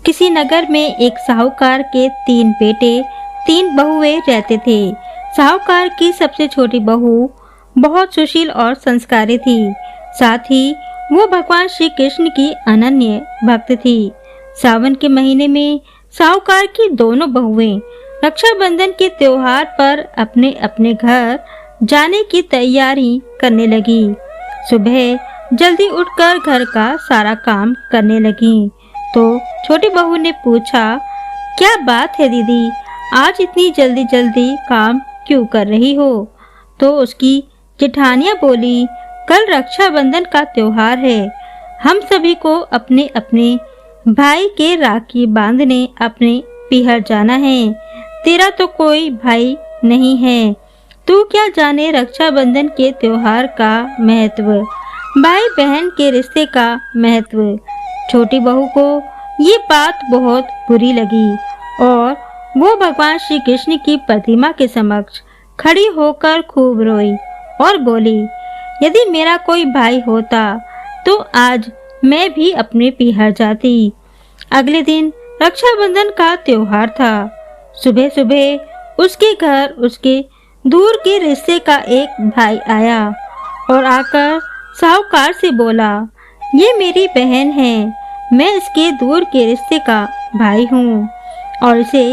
किसी नगर में एक साहूकार के 3 बेटे 3 बहुएं रहते थे। साहूकार की सबसे छोटी बहू बहुत सुशील और संस्कारी थी। साथ ही वो भगवान श्री कृष्ण की अनन्य भक्त थी। सावन के महीने में साहूकार की दोनों बहुएं रक्षाबंधन के त्योहार पर अपने अपने घर जाने की तैयारी करने लगी। सुबह जल्दी उठकर घर का सारा काम करने लगी तो छोटी बहू ने पूछा, क्या बात है दीदी, आज इतनी जल्दी जल्दी काम क्यों कर रही हो? तो उसकी जेठानियां बोली, कल रक्षाबंधन का त्योहार है। हम सभी को अपने अपने भाई के राखी बांधने अपने पीहर जाना है। तेरा तो कोई भाई नहीं है, तू क्या जाने रक्षाबंधन के त्योहार का महत्व, भाई बहन के रिश्ते का महत्व। छोटी बहू को ये बात बहुत बुरी लगी और वो भगवान श्री कृष्ण की प्रतिमा के समक्ष खड़ी होकर खूब रोई और बोली, यदि मेरा कोई भाई होता तो आज मैं भी अपने पीहर जाती। अगले दिन रक्षाबंधन का त्योहार था। सुबह सुबह उसके घर उसके दूर के रिश्ते का एक भाई आया और आकर साहूकार से बोला, ये मेरी बहन है, मैं इसके दूर के रिश्ते का भाई हूँ और इसे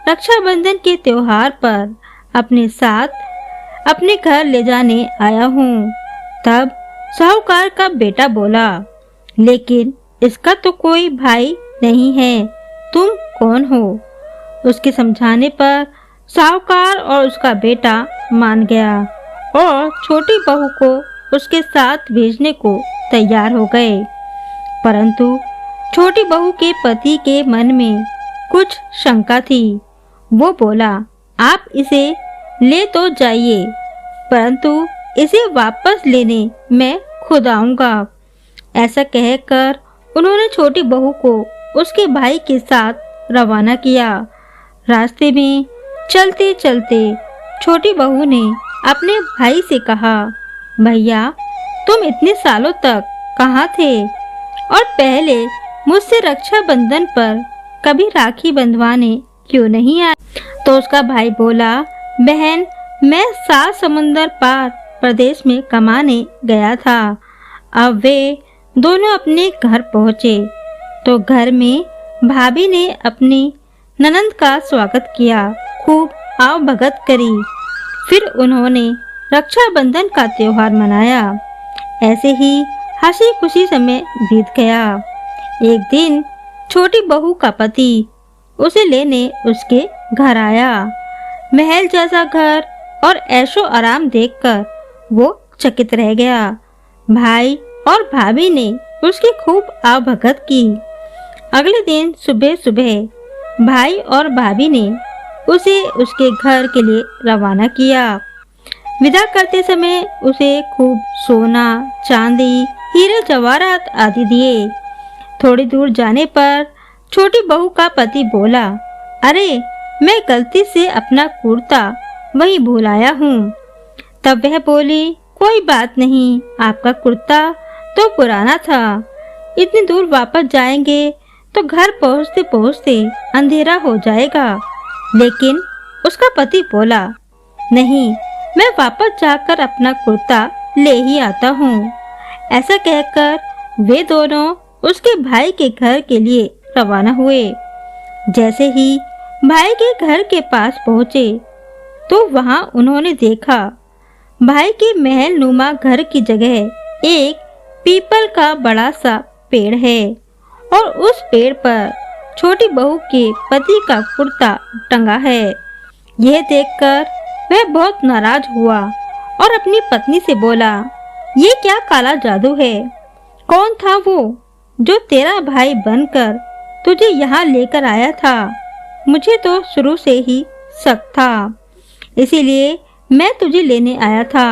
रक्षाबंधन के त्योहार पर अपने साथ अपने घर ले जाने आया हूँ। तब साहूकार का बेटा बोला, लेकिन इसका तो कोई भाई नहीं है, तुम कौन हो? उसके समझाने पर साहूकार और उसका बेटा मान गया और छोटी बहू को उसके साथ भेजने को तैयार हो गए। परंतु छोटी बहू के पति के मन में कुछ शंका थी। वो बोला, आप इसे ले तो जाइए, परंतु इसे वापस लेने मैं खुद आऊंगा। ऐसा कहकर उन्होंने छोटी बहू को उसके भाई के साथ रवाना किया। रास्ते में चलते चलते छोटी बहू ने अपने भाई से कहा, भैया तुम इतने सालों तक कहाँ थे और पहले मुझसे रक्षाबंधन पर कभी राखी बंधवाने क्यों नहीं आए? तो उसका भाई बोला, बहन मैं 7 समुंदर पार प्रदेश में कमाने गया था। अब वे दोनों अपने घर पहुँचे तो घर में भाभी ने अपनी ननंद का स्वागत किया, खूब आव भगत करी। फिर उन्होंने रक्षाबंधन का त्योहार मनाया। ऐसे ही हंसी खुशी समय बीत गया। एक दिन छोटी बहू का पति उसे लेने उसके घर आया। महल जैसा घर और ऐशो आराम देखकर वो चकित रह गया। भाई और भाभी ने उसकी खूब आवभगत की। अगले दिन सुबह सुबह भाई और भाभी ने उसे उसके घर के लिए रवाना किया। विदा करते समय उसे खूब सोना, चांदी, हीरे जवाहरात आदि दिए। थोड़ी दूर जाने पर छोटी बहू का पति बोला, अरे मैं गलती से अपना कुर्ता वहीं भूल आया हूँ। तब वह बोली, कोई बात नहीं, आपका कुर्ता तो पुराना था, इतनी दूर वापस जाएंगे तो घर पहुँचते पहुँचते अंधेरा हो जाएगा। लेकिन उसका पति बोला, नहीं, मैं वापस जाकर अपना कुर्ता ले ही आता हूँ। ऐसा कहकर वे दोनों उसके भाई के घर के लिए रवाना हुए। जैसे ही भाई के घर के पास पहुँचे तो वहाँ उन्होंने देखा भाई के महल नुमा घर की जगह एक पीपल का बड़ा सा पेड़ है और उस पेड़ पर छोटी बहू के पति का कुर्ता टंगा है। यह देखकर वह बहुत नाराज हुआ और अपनी पत्नी से बोला, ये क्या काला जादू है? कौन था वो जो तेरा भाई बनकर तुझे यहाँ लेकर आया था? मुझे तो शुरू से ही शक था, इसीलिए मैं तुझे लेने आया था।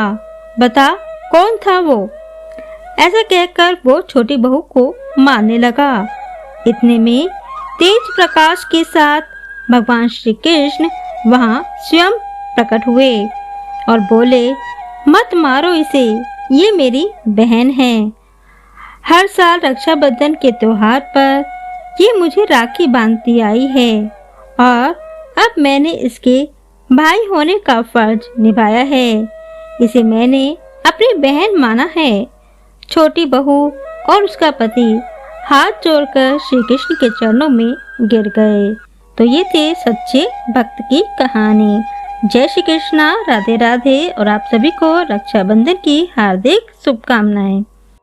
बता कौन था वो? ऐसा कहकर वो छोटी बहू को मारने लगा। इतने में तेज प्रकाश के साथ भगवान श्री कृष्ण वहाँ स्वयं प्रकट हुए और बोले, मत मारो इसे, ये मेरी बहन है। हर साल रक्षाबंधन के त्योहार पर ये मुझे राखी बांधती आई है और अब मैंने इसके भाई होने का फर्ज निभाया है। इसे मैंने अपनी बहन माना है। छोटी बहू और उसका पति हाथ जोड़कर श्री कृष्ण के चरणों में गिर गए। तो ये थे सच्चे भक्त की कहानी। जय श्री कृष्णा, राधे राधे। और आप सभी को रक्षाबंधन की हार्दिक शुभकामनाएं।